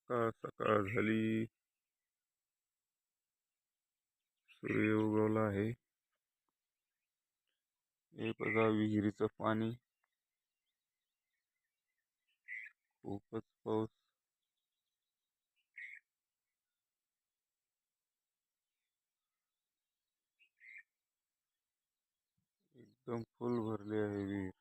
सकाळ सकाळ झाली. सूर्य उगवला आहे. हे बघा विहिरीचं पाणी. खूपच पाऊस. एकदम फुल भरले आहे विहीर.